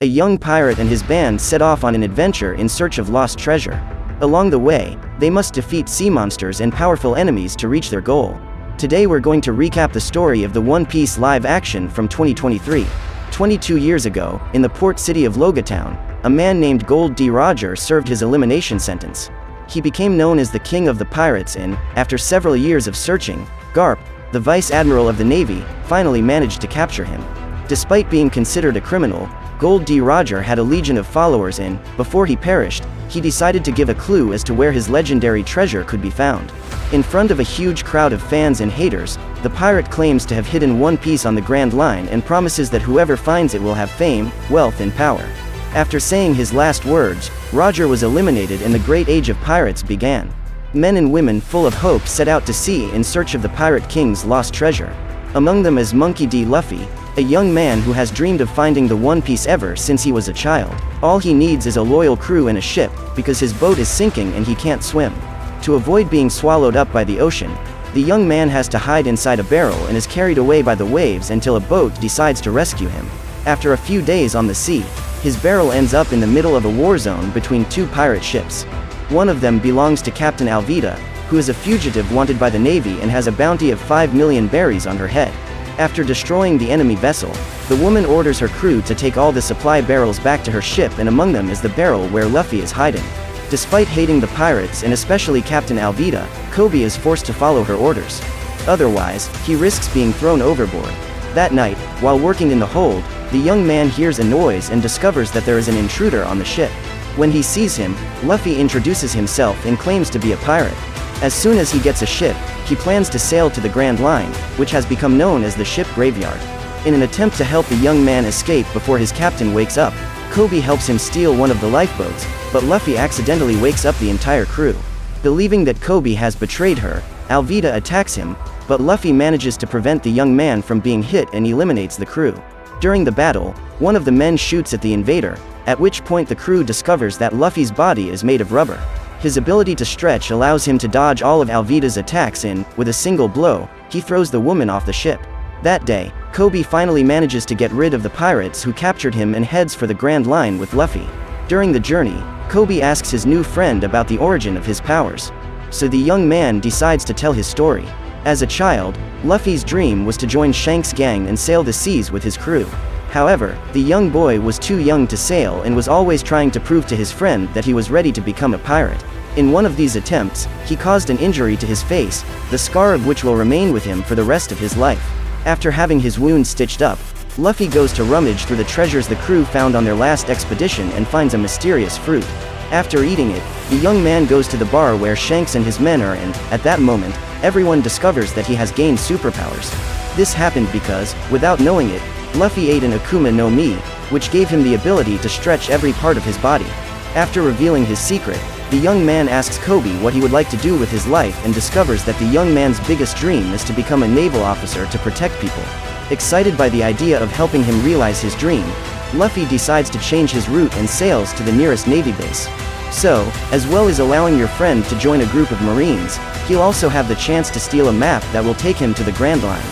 a young pirate and his band set off on an adventure in search of lost treasure. Along the way, they must defeat sea monsters and powerful enemies to reach their goal. Today we're going to recap the story of the One Piece live action from 2023. 22 years ago, in the port city of Logatown, a man named Gold D. Roger served his elimination sentence. He became known as the King of the Pirates and, after several years of searching, Garp, the Vice Admiral of the Navy, finally managed to capture him. Despite being considered a criminal, Gold D. Roger had a legion of followers and, before he perished, he decided to give a clue as to where his legendary treasure could be found. In front of a huge crowd of fans and haters, the pirate claims to have hidden One Piece on the Grand Line and promises that whoever finds it will have fame, wealth and power. After saying his last words, Roger was eliminated and the Great Age of Pirates began. Men and women full of hope set out to sea in search of the Pirate King's lost treasure. Among them is Monkey D. Luffy, a young man who has dreamed of finding the One Piece ever since he was a child. All he needs is a loyal crew and a ship, because his boat is sinking and he can't swim. To avoid being swallowed up by the ocean, the young man has to hide inside a barrel and is carried away by the waves until a boat decides to rescue him. After a few days on the sea, his barrel ends up in the middle of a war zone between two pirate ships. One of them belongs to Captain Alvida, who is a fugitive wanted by the Navy and has a bounty of 5 million berries on her head. After destroying the enemy vessel, the woman orders her crew to take all the supply barrels back to her ship, and among them is the barrel where Luffy is hiding. Despite hating the pirates and especially Captain Alvida, Kobe is forced to follow her orders. Otherwise, he risks being thrown overboard. That night, while working in the hold, the young man hears a noise and discovers that there is an intruder on the ship. When he sees him, Luffy introduces himself and claims to be a pirate. As soon as he gets a ship, he plans to sail to the Grand Line, which has become known as the ship graveyard. In an attempt to help the young man escape before his captain wakes up, Kobe helps him steal one of the lifeboats, but Luffy accidentally wakes up the entire crew. Believing that Kobe has betrayed her, Alvida attacks him, but Luffy manages to prevent the young man from being hit and eliminates the crew. During the battle, one of the men shoots at the invader, at which point the crew discovers that Luffy's body is made of rubber. His ability to stretch allows him to dodge all of Alvida's attacks and, with a single blow, he throws the woman off the ship. That day, Kobe finally manages to get rid of the pirates who captured him and heads for the Grand Line with Luffy. During the journey, Kobe asks his new friend about the origin of his powers. So the young man decides to tell his story. As a child, Luffy's dream was to join Shanks' gang and sail the seas with his crew. However, the young boy was too young to sail and was always trying to prove to his friend that he was ready to become a pirate. In one of these attempts, he caused an injury to his face, the scar of which will remain with him for the rest of his life. After having his wound stitched up, Luffy goes to rummage through the treasures the crew found on their last expedition and finds a mysterious fruit. After eating it, the young man goes to the bar where Shanks and his men are, and, at that moment, everyone discovers that he has gained superpowers. This happened because, without knowing it, Luffy ate an Akuma no Mi, which gave him the ability to stretch every part of his body. After revealing his secret, the young man asks Kobe what he would like to do with his life and discovers that the young man's biggest dream is to become a naval officer to protect people. Excited by the idea of helping him realize his dream, Luffy decides to change his route and sails to the nearest Navy base. So, as well as allowing your friend to join a group of Marines, he'll also have the chance to steal a map that will take him to the Grand Line.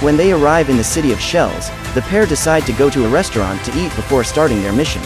When they arrive in the City of Shells, the pair decide to go to a restaurant to eat before starting their mission.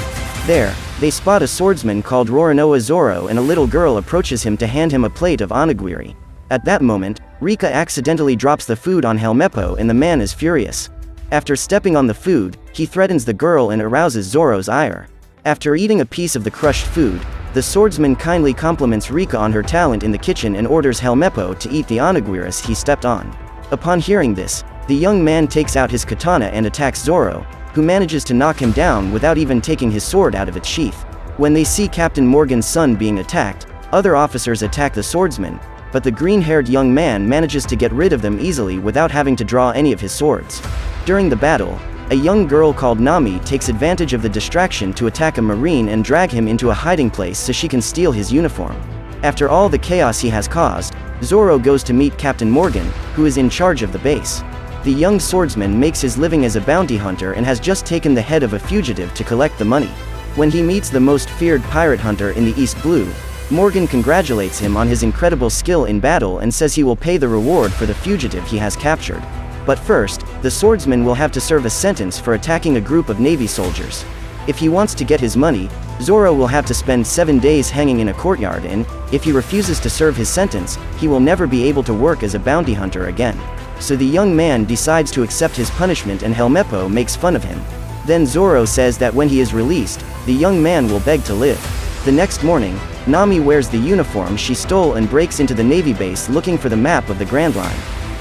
There, they spot a swordsman called Roronoa Zoro, and a little girl approaches him to hand him a plate of onigiri. At that moment, Rika accidentally drops the food on Helmeppo and the man is furious. After stepping on the food, he threatens the girl and arouses Zoro's ire. After eating a piece of the crushed food, the swordsman kindly compliments Rika on her talent in the kitchen and orders Helmeppo to eat the onigiris he stepped on. Upon hearing this, the young man takes out his katana and attacks Zoro, who manages to knock him down without even taking his sword out of its sheath. When they see Captain Morgan's son being attacked, other officers attack the swordsman, but the green-haired young man manages to get rid of them easily without having to draw any of his swords. During the battle, a young girl called Nami takes advantage of the distraction to attack a marine and drag him into a hiding place so she can steal his uniform. After all the chaos he has caused, Zoro goes to meet Captain Morgan, who is in charge of the base. The young swordsman makes his living as a bounty hunter and has just taken the head of a fugitive to collect the money. When he meets the most feared pirate hunter in the East Blue, Morgan congratulates him on his incredible skill in battle and says he will pay the reward for the fugitive he has captured. But first, the swordsman will have to serve a sentence for attacking a group of Navy soldiers. If he wants to get his money, Zoro will have to spend 7 days hanging in a courtyard, and if he refuses to serve his sentence, he will never be able to work as a bounty hunter again. So the young man decides to accept his punishment, and Helmeppo makes fun of him. Then Zoro says that when he is released, the young man will beg to live. The next morning, Nami wears the uniform she stole and breaks into the Navy base looking for the map of the Grand Line.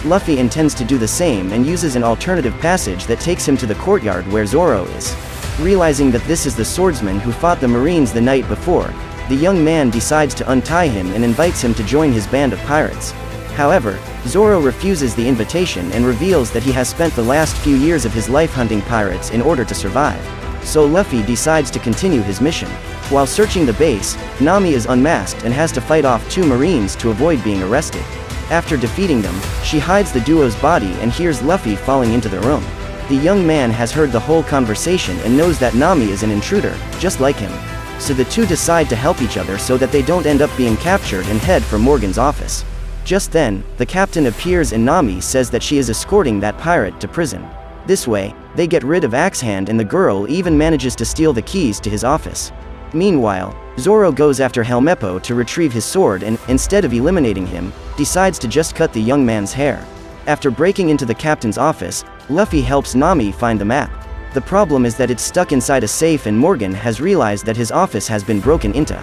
Luffy intends to do the same and uses an alternative passage that takes him to the courtyard where Zoro is. Realizing that this is the swordsman who fought the Marines the night before, the young man decides to untie him and invites him to join his band of pirates. However, Zoro refuses the invitation and reveals that he has spent the last few years of his life hunting pirates in order to survive. So Luffy decides to continue his mission. While searching the base, Nami is unmasked and has to fight off 2 Marines to avoid being arrested. After defeating them, she hides the duo's body and hears Luffy falling into the room. The young man has heard the whole conversation and knows that Nami is an intruder, just like him. So the two decide to help each other so that they don't end up being captured and head for Morgan's office. Just then, the captain appears and Nami says that she is escorting that pirate to prison. This way, they get rid of Axehand, and the girl even manages to steal the keys to his office. Meanwhile, Zoro goes after Helmeppo to retrieve his sword and, instead of eliminating him, decides to just cut the young man's hair. After breaking into the captain's office, Luffy helps Nami find the map. The problem is that it's stuck inside a safe, and Morgan has realized that his office has been broken into.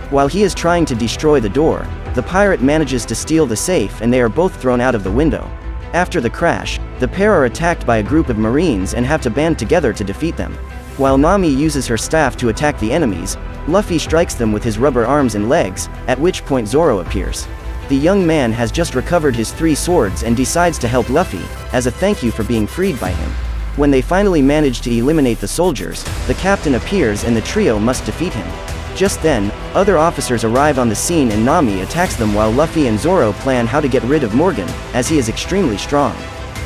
While he is trying to destroy the door, the pirate manages to steal the safe and they are both thrown out of the window. After the crash, the pair are attacked by a group of Marines and have to band together to defeat them. While Nami uses her staff to attack the enemies, Luffy strikes them with his rubber arms and legs, at which point Zoro appears. The young man has just recovered his 3 swords and decides to help Luffy, as a thank you for being freed by him. When they finally manage to eliminate the soldiers, the captain appears and the trio must defeat him. Just then, other officers arrive on the scene and Nami attacks them while Luffy and Zoro plan how to get rid of Morgan, as he is extremely strong.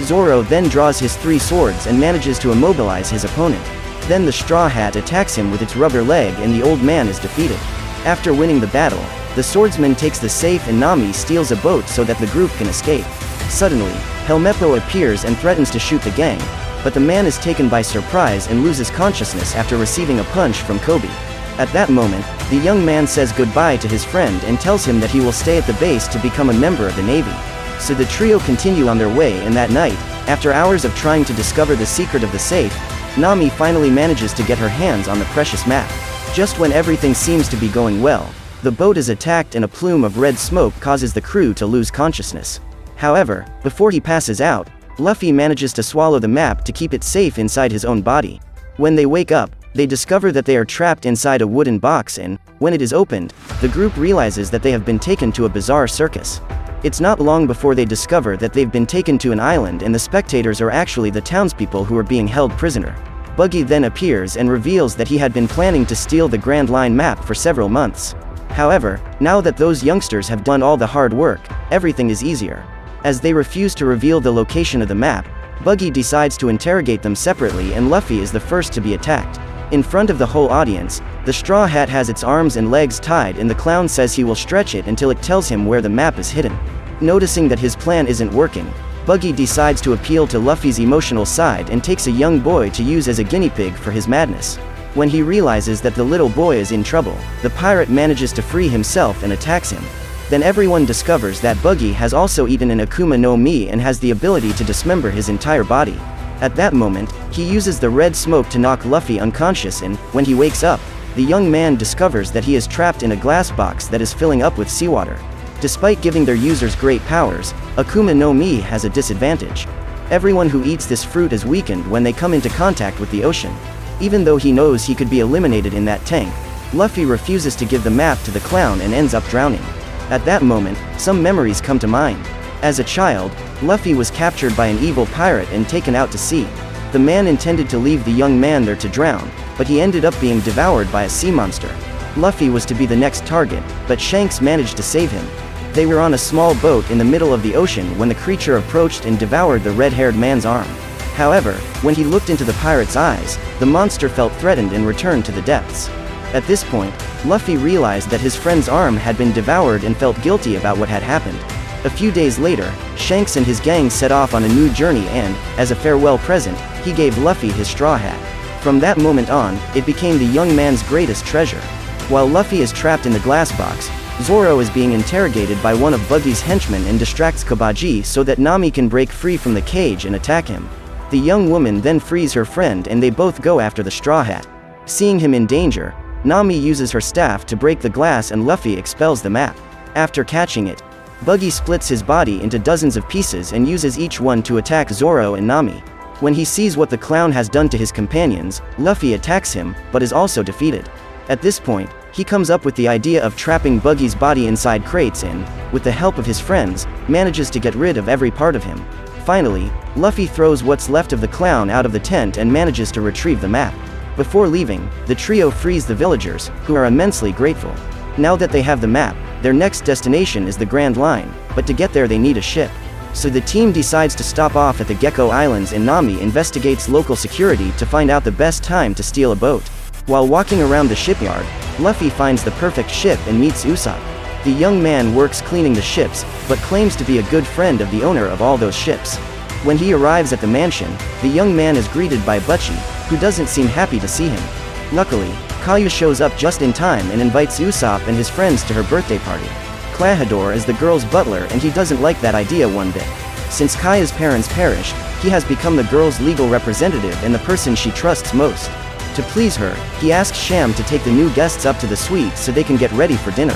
Zoro then draws his 3 swords and manages to immobilize his opponent. Then the Straw Hat attacks him with its rubber leg and the old man is defeated. After winning the battle, the swordsman takes the safe and Nami steals a boat so that the group can escape. Suddenly, Helmeppo appears and threatens to shoot the gang, but the man is taken by surprise and loses consciousness after receiving a punch from Kobe. At that moment, the young man says goodbye to his friend and tells him that he will stay at the base to become a member of the Navy. So the trio continue on their way, and that night, after hours of trying to discover the secret of the safe, Nami finally manages to get her hands on the precious map. Just when everything seems to be going well, the boat is attacked and a plume of red smoke causes the crew to lose consciousness. However, before he passes out, Luffy manages to swallow the map to keep it safe inside his own body. When they wake up, they discover that they are trapped inside a wooden box and, when it is opened, the group realizes that they have been taken to a bizarre circus. It's not long before they discover that they've been taken to an island and the spectators are actually the townspeople who are being held prisoner. Buggy then appears and reveals that he had been planning to steal the Grand Line map for several months. However, now that those youngsters have done all the hard work, everything is easier. As they refuse to reveal the location of the map, Buggy decides to interrogate them separately and Luffy is the first to be attacked. In front of the whole audience, the Straw Hat has its arms and legs tied and the clown says he will stretch it until it tells him where the map is hidden. Noticing that his plan isn't working, Buggy decides to appeal to Luffy's emotional side and takes a young boy to use as a guinea pig for his madness. When he realizes that the little boy is in trouble, the pirate manages to free himself and attacks him. Then everyone discovers that Buggy has also eaten an Akuma no Mi and has the ability to dismember his entire body. At that moment, he uses the red smoke to knock Luffy unconscious and, when he wakes up, the young man discovers that he is trapped in a glass box that is filling up with seawater. Despite giving their users great powers, Akuma no Mi has a disadvantage. Everyone who eats this fruit is weakened when they come into contact with the ocean. Even though he knows he could be eliminated in that tank, Luffy refuses to give the map to the clown and ends up drowning. At that moment, some memories come to mind. As a child, Luffy was captured by an evil pirate and taken out to sea. The man intended to leave the young man there to drown, but he ended up being devoured by a sea monster. Luffy was to be the next target, but Shanks managed to save him. They were on a small boat in the middle of the ocean when the creature approached and devoured the red-haired man's arm. However, when he looked into the pirate's eyes, the monster felt threatened and returned to the depths. At this point, Luffy realized that his friend's arm had been devoured and felt guilty about what had happened. A few days later, Shanks and his gang set off on a new journey and, as a farewell present, he gave Luffy his straw hat. From that moment on, it became the young man's greatest treasure. While Luffy is trapped in the glass box, Zoro is being interrogated by one of Buggy's henchmen and distracts Kabaji so that Nami can break free from the cage and attack him. The young woman then frees her friend and they both go after the Straw Hat. Seeing him in danger, Nami uses her staff to break the glass and Luffy expels the map. After catching it, Buggy splits his body into dozens of pieces and uses each one to attack Zoro and Nami. When he sees what the clown has done to his companions, Luffy attacks him, but is also defeated. At this point, he comes up with the idea of trapping Buggy's body inside crates and, with the help of his friends, manages to get rid of every part of him. Finally, Luffy throws what's left of the clown out of the tent and manages to retrieve the map. Before leaving, the trio frees the villagers, who are immensely grateful. Now that they have the map, their next destination is the Grand Line, but to get there they need a ship. So the team decides to stop off at the Gecko Islands and Nami investigates local security to find out the best time to steal a boat. While walking around the shipyard, Luffy finds the perfect ship and meets Usopp. The young man works cleaning the ships, but claims to be a good friend of the owner of all those ships. When he arrives at the mansion, the young man is greeted by Butchie, who doesn't seem happy to see him. Luckily, Kaya shows up just in time and invites Usopp and his friends to her birthday party. Klahadore is the girl's butler and he doesn't like that idea one bit. Since Kaya's parents perished, he has become the girl's legal representative and the person she trusts most. To please her, he asks Sham to take the new guests up to the suite so they can get ready for dinner.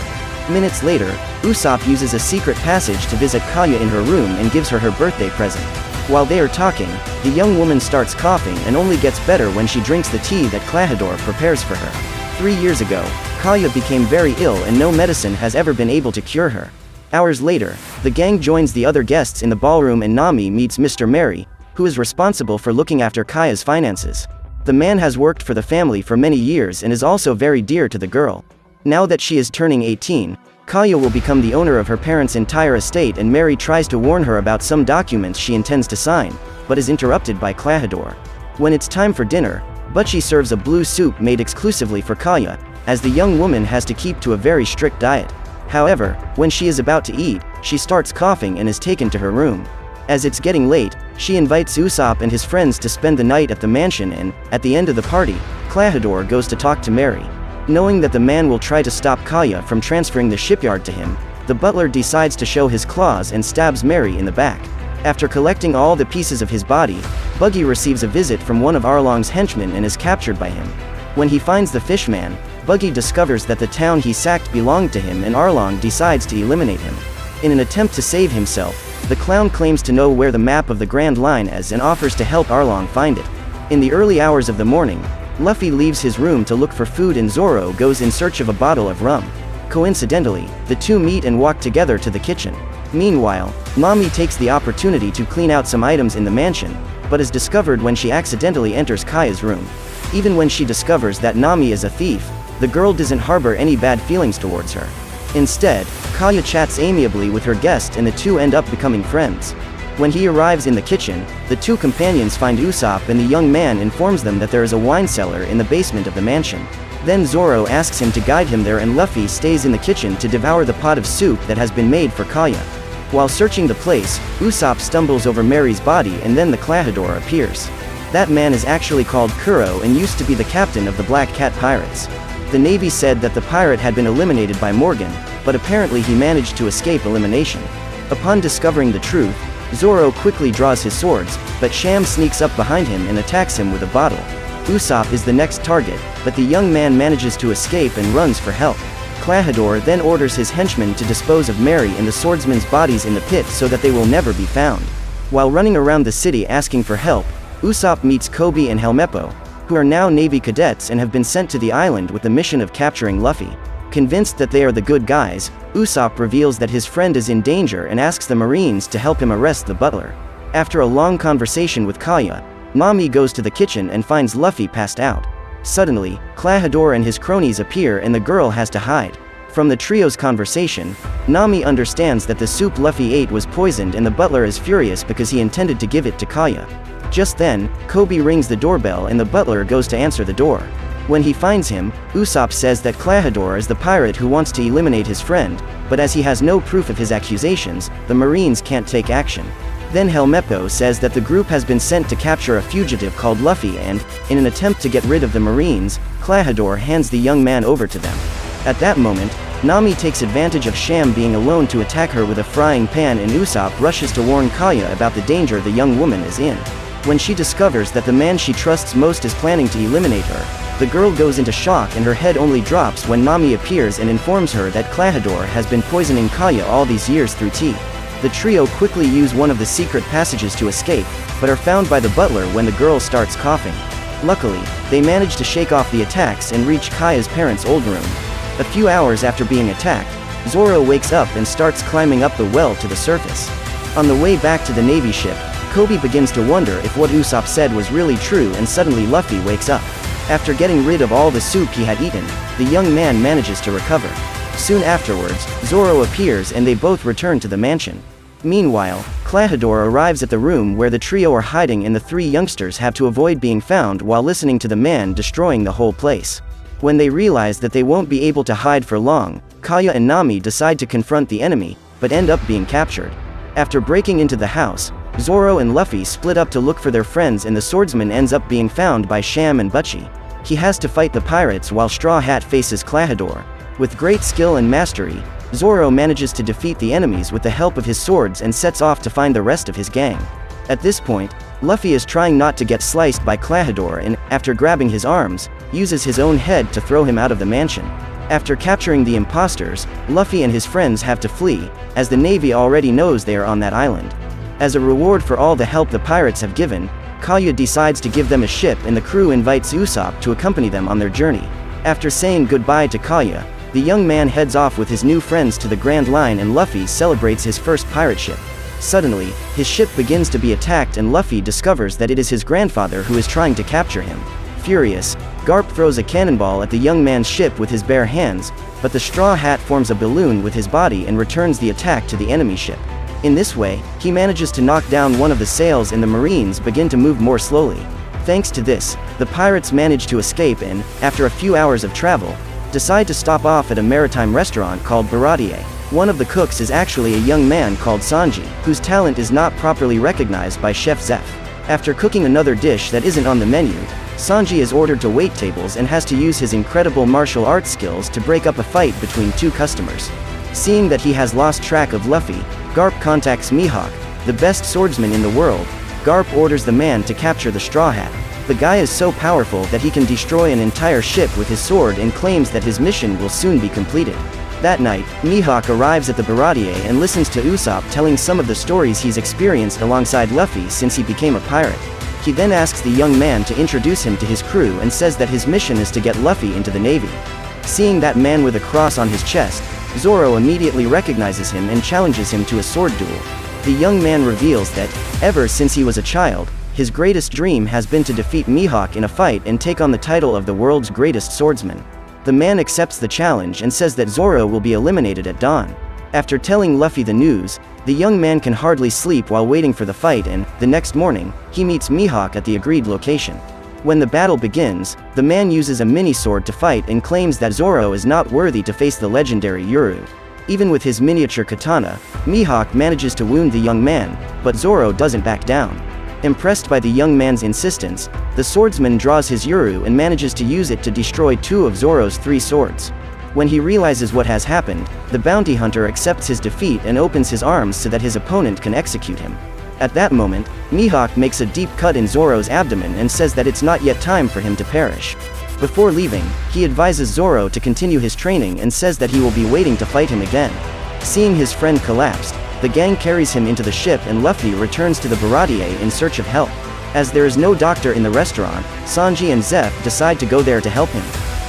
Minutes later, Usopp uses a secret passage to visit Kaya in her room and gives her her birthday present. While they are talking, the young woman starts coughing and only gets better when she drinks the tea that Klahadore prepares for her. 3 years ago, Kaya became very ill and no medicine has ever been able to cure her. Hours later, the gang joins the other guests in the ballroom and Nami meets Mr. Mary, who is responsible for looking after Kaya's finances. The man has worked for the family for many years and is also very dear to the girl. Now that she is turning 18, Kaya will become the owner of her parents' entire estate and Mary tries to warn her about some documents she intends to sign, but is interrupted by Klahadore. When it's time for dinner, Butchie serves a blue soup made exclusively for Kaya, as the young woman has to keep to a very strict diet. However, when she is about to eat, she starts coughing and is taken to her room. As it's getting late, she invites Usopp and his friends to spend the night at the mansion and, at the end of the party, Klahadore goes to talk to Mary. Knowing that the man will try to stop Kaya from transferring the shipyard to him, the butler decides to show his claws and stabs Mary in the back. After collecting all the pieces of his body, Buggy receives a visit from one of Arlong's henchmen and is captured by him. When he finds the fishman, Buggy discovers that the town he sacked belonged to him and Arlong decides to eliminate him. In an attempt to save himself, the clown claims to know where the map of the Grand Line is and offers to help Arlong find it. In the early hours of the morning, Luffy leaves his room to look for food and Zoro goes in search of a bottle of rum. Coincidentally, the two meet and walk together to the kitchen. Meanwhile, Nami takes the opportunity to clean out some items in the mansion, but is discovered when she accidentally enters Kaya's room. Even when she discovers that Nami is a thief, the girl doesn't harbor any bad feelings towards her. Instead, Kaya chats amiably with her guest and the two end up becoming friends. When he arrives in the kitchen, the two companions find Usopp and the young man informs them that there is a wine cellar in the basement of the mansion. Then Zoro asks him to guide him there and Luffy stays in the kitchen to devour the pot of soup that has been made for Kaya. While searching the place, Usopp stumbles over Mary's body and then the Klahadore appears. That man is actually called Kuro and used to be the captain of the Black Cat Pirates. The Navy said that the pirate had been eliminated by Morgan, but apparently he managed to escape elimination. Upon discovering the truth, Zoro quickly draws his swords, but Sham sneaks up behind him and attacks him with a bottle. Usopp is the next target, but the young man manages to escape and runs for help. Klahadore then orders his henchmen to dispose of Mary and the swordsmen's bodies in the pit so that they will never be found. While running around the city asking for help, Usopp meets Kobe and Helmeppo, who are now Navy cadets and have been sent to the island with the mission of capturing Luffy. Convinced that they are the good guys, Usopp reveals that his friend is in danger and asks the Marines to help him arrest the butler. After a long conversation with Kaya, Nami goes to the kitchen and finds Luffy passed out. Suddenly, Klahadore and his cronies appear and the girl has to hide. From the trio's conversation, Nami understands that the soup Luffy ate was poisoned and the butler is furious because he intended to give it to Kaya. Just then, Kobe rings the doorbell and the butler goes to answer the door. When he finds him, Usopp says that Klahadore is the pirate who wants to eliminate his friend, but as he has no proof of his accusations, the Marines can't take action. Then Helmeppo says that the group has been sent to capture a fugitive called Luffy and, in an attempt to get rid of the Marines, Klahadore hands the young man over to them. At that moment, Nami takes advantage of Sham being alone to attack her with a frying pan, and Usopp rushes to warn Kaya about the danger the young woman is in. When she discovers that the man she trusts most is planning to eliminate her, the girl goes into shock and her head only drops when Nami appears and informs her that Klahadore has been poisoning Kaya all these years through tea. The trio quickly use one of the secret passages to escape, but are found by the butler when the girl starts coughing. Luckily, they manage to shake off the attacks and reach Kaya's parents' old room. A few hours after being attacked, Zoro wakes up and starts climbing up the well to the surface. On the way back to the Navy ship, Kobe begins to wonder if what Usopp said was really true, and suddenly Luffy wakes up. After getting rid of all the soup he had eaten, the young man manages to recover. Soon afterwards, Zoro appears and they both return to the mansion. Meanwhile, Klahadore arrives at the room where the trio are hiding, and the three youngsters have to avoid being found while listening to the man destroying the whole place. When they realize that they won't be able to hide for long, Kaya and Nami decide to confront the enemy, but end up being captured. After breaking into the house, Zoro and Luffy split up to look for their friends, and the swordsman ends up being found by Sham and Butchie. He has to fight the pirates while Straw Hat faces Klahadore. With great skill and mastery, Zoro manages to defeat the enemies with the help of his swords and sets off to find the rest of his gang. At this point, Luffy is trying not to get sliced by Klahadore and, after grabbing his arms, uses his own head to throw him out of the mansion. After capturing the imposters, Luffy and his friends have to flee, as the Navy already knows they are on that island. As a reward for all the help the pirates have given, Kaya decides to give them a ship, and the crew invites Usopp to accompany them on their journey. After saying goodbye to Kaya, the young man heads off with his new friends to the Grand Line, and Luffy celebrates his first pirate ship. Suddenly, his ship begins to be attacked, and Luffy discovers that it is his grandfather who is trying to capture him. Furious, Garp throws a cannonball at the young man's ship with his bare hands, but the Straw Hat forms a balloon with his body and returns the attack to the enemy ship. In this way, he manages to knock down one of the sails, and the Marines begin to move more slowly. Thanks to this, the pirates manage to escape and, after a few hours of travel, decide to stop off at a maritime restaurant called Baratier. One of the cooks is actually a young man called Sanji, whose talent is not properly recognized by Chef Zeph. After cooking another dish that isn't on the menu, Sanji is ordered to wait tables and has to use his incredible martial arts skills to break up a fight between two customers. Seeing that he has lost track of Luffy, Garp contacts Mihawk, the best swordsman in the world. Garp orders the man to capture the Straw Hat. The guy is so powerful that he can destroy an entire ship with his sword and claims that his mission will soon be completed. That night, Mihawk arrives at the Baratier and listens to Usopp telling some of the stories he's experienced alongside Luffy since he became a pirate. He then asks the young man to introduce him to his crew and says that his mission is to get Luffy into the Navy. Seeing that man with a cross on his chest, Zoro immediately recognizes him and challenges him to a sword duel. The young man reveals that, ever since he was a child, his greatest dream has been to defeat Mihawk in a fight and take on the title of the world's greatest swordsman. The man accepts the challenge and says that Zoro will be eliminated at dawn. After telling Luffy the news, the young man can hardly sleep while waiting for the fight, and, the next morning, he meets Mihawk at the agreed location. When the battle begins, the man uses a mini-sword to fight and claims that Zoro is not worthy to face the legendary Yuru. Even with his miniature katana, Mihawk manages to wound the young man, but Zoro doesn't back down. Impressed by the young man's insistence, the swordsman draws his Yuru and manages to use it to destroy two of Zoro's 3 swords. When he realizes what has happened, the bounty hunter accepts his defeat and opens his arms so that his opponent can execute him. At that moment, Mihawk makes a deep cut in Zoro's abdomen and says that it's not yet time for him to perish. Before leaving, he advises Zoro to continue his training and says that he will be waiting to fight him again. Seeing his friend collapsed, the gang carries him into the ship and Luffy returns to the Baratier in search of help. As there is no doctor in the restaurant, Sanji and Zeph decide to go there to help him.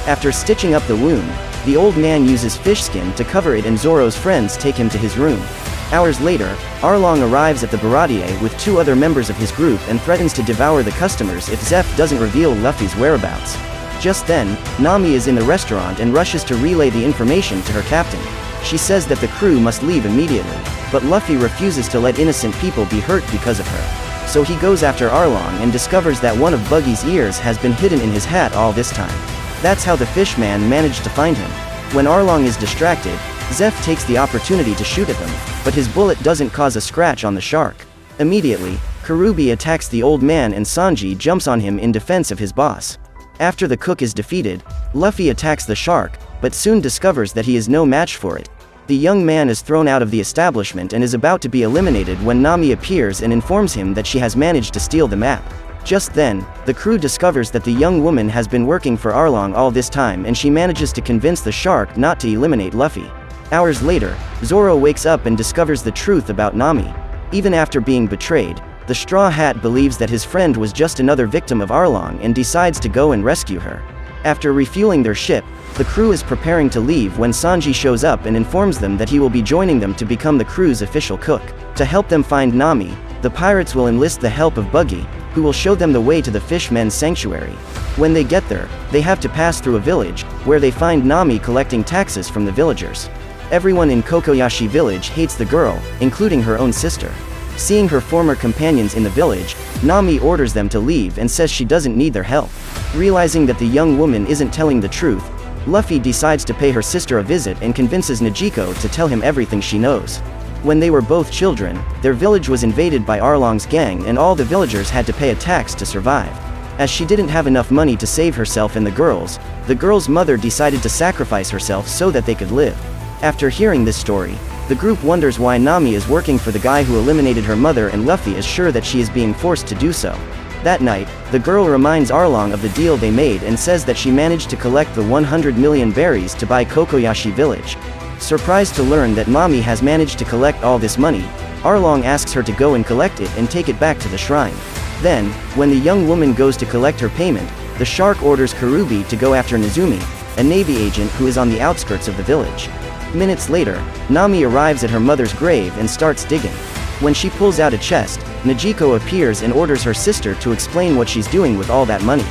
After stitching up the wound, the old man uses fish skin to cover it and Zoro's friends take him to his room. Hours later, Arlong arrives at the Baratier with 2 other members of his group and threatens to devour the customers if Zeph doesn't reveal Luffy's whereabouts. Just then, Nami is in the restaurant and rushes to relay the information to her captain. She says that the crew must leave immediately, but Luffy refuses to let innocent people be hurt because of her. So he goes after Arlong and discovers that one of Buggy's ears has been hidden in his hat all this time. That's how the fishman managed to find him. When Arlong is distracted, Zeph takes the opportunity to shoot at them, but his bullet doesn't cause a scratch on the shark. Immediately, Karubi attacks the old man and Sanji jumps on him in defense of his boss. After the cook is defeated, Luffy attacks the shark, but soon discovers that he is no match for it. The young man is thrown out of the establishment and is about to be eliminated when Nami appears and informs him that she has managed to steal the map. Just then, the crew discovers that the young woman has been working for Arlong all this time and she manages to convince the shark not to eliminate Luffy. Hours later, Zoro wakes up and discovers the truth about Nami. Even after being betrayed, the Straw Hat believes that his friend was just another victim of Arlong and decides to go and rescue her. After refueling their ship, the crew is preparing to leave when Sanji shows up and informs them that he will be joining them to become the crew's official cook. To help them find Nami, the pirates will enlist the help of Buggy, who will show them the way to the Fishmen's sanctuary. When they get there, they have to pass through a village, where they find Nami collecting taxes from the villagers. Everyone in Kokoyashi village hates the girl, including her own sister. Seeing her former companions in the village, Nami orders them to leave and says she doesn't need their help. Realizing that the young woman isn't telling the truth, Luffy decides to pay her sister a visit and convinces Nejico to tell him everything she knows. When they were both children, their village was invaded by Arlong's gang and all the villagers had to pay a tax to survive. As she didn't have enough money to save herself and the girl's mother decided to sacrifice herself so that they could live. After hearing this story, the group wonders why Nami is working for the guy who eliminated her mother and Luffy is sure that she is being forced to do so. That night, the girl reminds Arlong of the deal they made and says that she managed to collect the 100 million berries to buy Kokoyashi village. Surprised to learn that Nami has managed to collect all this money, Arlong asks her to go and collect it and take it back to the shrine. Then, when the young woman goes to collect her payment, the shark orders Karubi to go after Nezumi, a Navy agent who is on the outskirts of the village. Minutes later, Nami arrives at her mother's grave and starts digging. When she pulls out a chest, Nejico appears and orders her sister to explain what she's doing with all that money.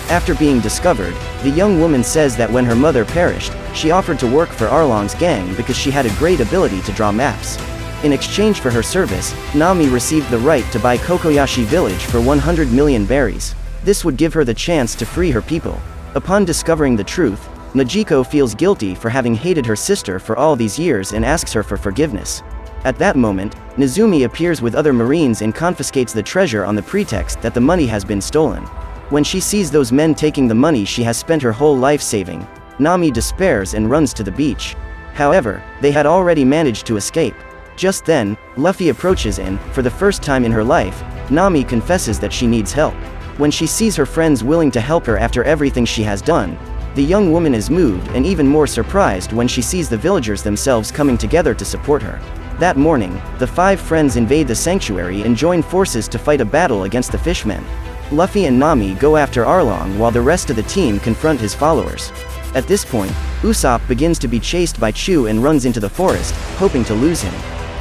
After being discovered, the young woman says that when her mother perished, she offered to work for Arlong's gang because she had a great ability to draw maps. In exchange for her service, Nami received the right to buy Kokoyashi village for 100 million berries. This would give her the chance to free her people. Upon discovering the truth, Nejico feels guilty for having hated her sister for all these years and asks her for forgiveness. At that moment, Nezumi appears with other marines and confiscates the treasure on the pretext that the money has been stolen. When she sees those men taking the money she has spent her whole life saving, Nami despairs and runs to the beach. However, they had already managed to escape. Just then, Luffy approaches and, for the first time in her life, Nami confesses that she needs help. When she sees her friends willing to help her after everything she has done, the young woman is moved and even more surprised when she sees the villagers themselves coming together to support her. That morning, the 5 friends invade the sanctuary and join forces to fight a battle against the fishmen. Luffy and Nami go after Arlong while the rest of the team confront his followers. At this point, Usopp begins to be chased by Chu and runs into the forest, hoping to lose him.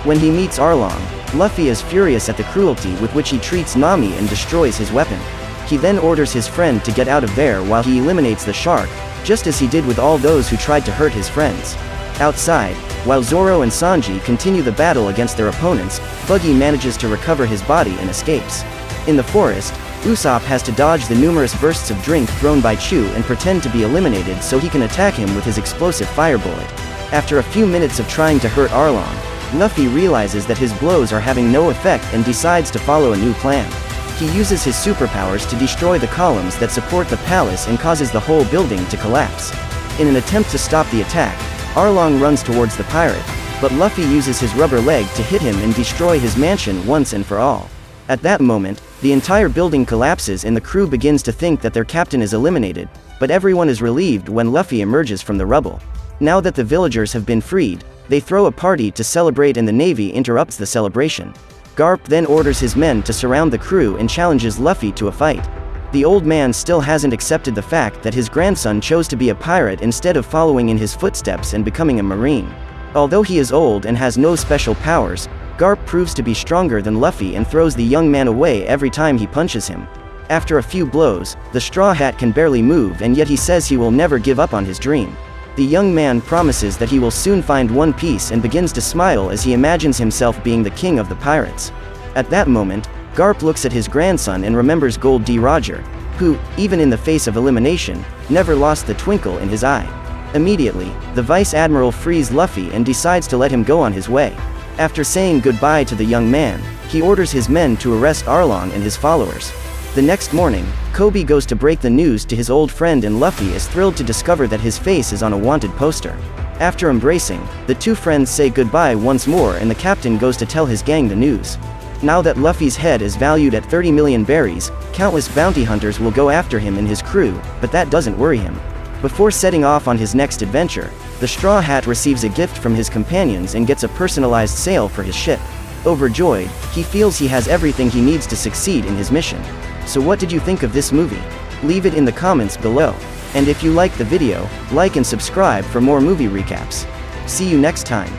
When he meets Arlong, Luffy is furious at the cruelty with which he treats Nami and destroys his weapon. He then orders his friend to get out of there while he eliminates the shark, just as he did with all those who tried to hurt his friends. Outside, while Zoro and Sanji continue the battle against their opponents, Buggy manages to recover his body and escapes. In the forest, Usopp has to dodge the numerous bursts of drink thrown by Chu and pretend to be eliminated so he can attack him with his explosive fire bullet. After a few minutes of trying to hurt Arlong, Luffy realizes that his blows are having no effect and decides to follow a new plan. He uses his superpowers to destroy the columns that support the palace and causes the whole building to collapse. In an attempt to stop the attack, Arlong runs towards the pirate, but Luffy uses his rubber leg to hit him and destroy his mansion once and for all. At that moment, the entire building collapses and the crew begins to think that their captain is eliminated, but everyone is relieved when Luffy emerges from the rubble. Now that the villagers have been freed, they throw a party to celebrate and the Navy interrupts the celebration. Garp then orders his men to surround the crew and challenges Luffy to a fight. The old man still hasn't accepted the fact that his grandson chose to be a pirate instead of following in his footsteps and becoming a marine. Although he is old and has no special powers, Garp proves to be stronger than Luffy and throws the young man away every time he punches him. After a few blows, the Straw Hat can barely move and yet he says he will never give up on his dream. The young man promises that he will soon find One Piece and begins to smile as he imagines himself being the king of the pirates. At that moment, Garp looks at his grandson and remembers Gold D. Roger, who, even in the face of elimination, never lost the twinkle in his eye. Immediately, the Vice Admiral frees Luffy and decides to let him go on his way. After saying goodbye to the young man, He orders his men to arrest Arlong and his followers. The next morning, Kobe goes to break the news to his old friend, and Luffy is thrilled to discover that his face is on a wanted poster. After embracing, the two friends say goodbye once more, and the captain goes to tell his gang the news. Now that Luffy's head is valued at 30 million berries, countless bounty hunters will go after him and his crew, but that doesn't worry him. Before setting off on his next adventure, the Straw Hat receives a gift from his companions and gets a personalized sail for his ship. Overjoyed, he feels he has everything he needs to succeed in his mission. So what did you think of this movie? Leave it in the comments below. And if you liked the video, like and subscribe for more movie recaps. See you next time.